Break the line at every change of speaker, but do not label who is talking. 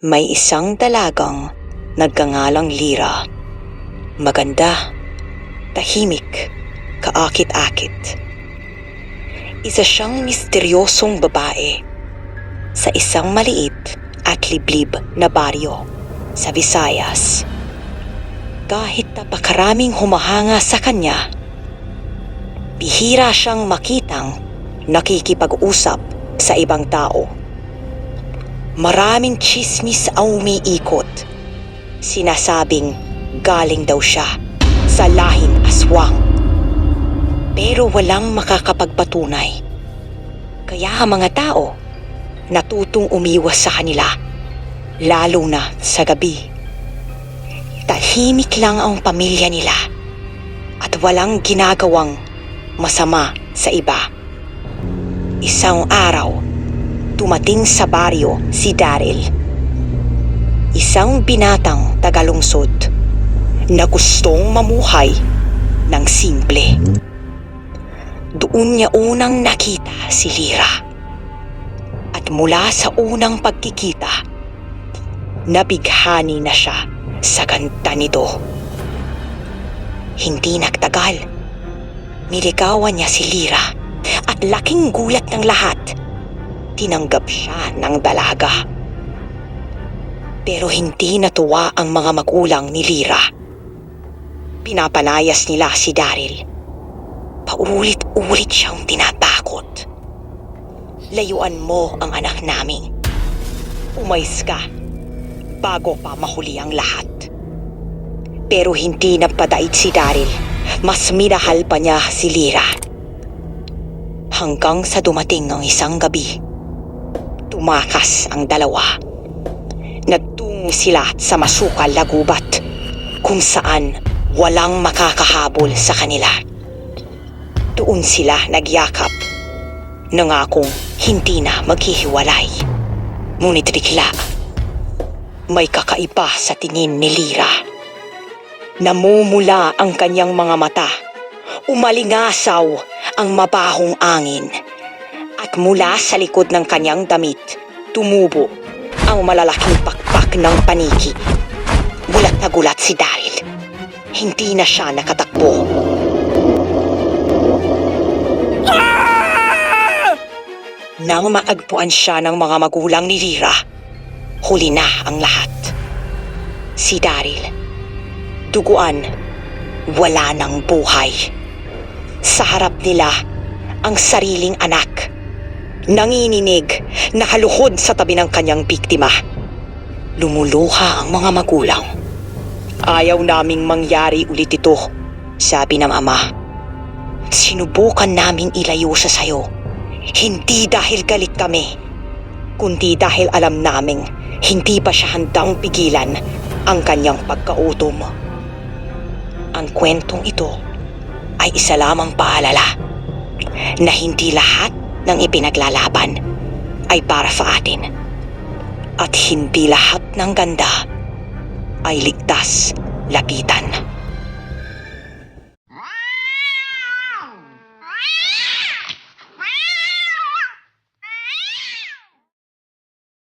May isang dalagang nagkangalang Lyra. Maganda, tahimik, kaakit-akit. Isa siyang misteryosong babae sa isang maliit at liblib na baryo sa Visayas. Kahit napakaraming humahanga sa kanya, bihira siyang makitang nakikipag-usap sa ibang tao. Maraming tsismis ang umiikot. Sinasabing galing daw siya sa lahing aswang. Pero walang makakapagpatunay. Kaya ang mga tao natutong umiwas sa kanila, lalo na sa gabi. Tahimik lang ang pamilya nila at walang ginagawang masama sa iba. Isang araw, dumating sa baryo si Daryl. Isang binatang tagalungsod na gustong mamuhay ng simple. Doon niya unang nakita si Lyra. At mula sa unang pagkikita, nabighani na siya sa ganda nito. Hindi nagtagal, niligawan niya si Lyra at laking gulat ng lahat. Tinanggap siya ng dalaga. Pero hindi natuwa ang mga magulang ni Lyra. Pinapalayas nila si Daryl. Paulit-ulit siyang tinatakot. Layuan mo ang anak namin. Umayos ka bago pa mahuli ang lahat. Pero hindi nagpadait si Daryl. Mas minahal pa niya si Lyra. Hanggang sa dumating ang isang gabi, tumakas ang dalawa. Nagtungo sila sa masukal na gubat kung saan walang makakahabol sa kanila. Doon sila nagyakap, nangakong hindi na maghihiwalay. Ngunit bigla, may kakaiba sa tingin ni Lyra. Namumula ang kanyang mga mata, umalingasaw ang mabahong angin. At mula sa likod ng kanyang damit, tumubo ang malalaking pakpak ng paniki. Gulat na gulat si Daryl. Hindi na siya nakatakbo. Nang maagpuan siya ng mga magulang ni Lyra, huli na ang lahat. Si Daryl, duguan, wala ng buhay. Sa harap nila, ang sariling anak, nanginginig, nakaluhod sa tabi ng kanyang biktima. Lumuluha ang mga magulang. Ayaw naming mangyari ulit ito, sabi ng ama. Sinubukan naming ilayo siya sa'yo. Hindi dahil galit kami, kundi dahil alam naming hindi pa siya handang pigilan ang kanyang pagkautom. Ang kwentong ito ay isa lamang paalala na hindi lahat ng ipinaglalaban ay para sa atin. At hindi lahat ng ganda ay ligtas lapitan.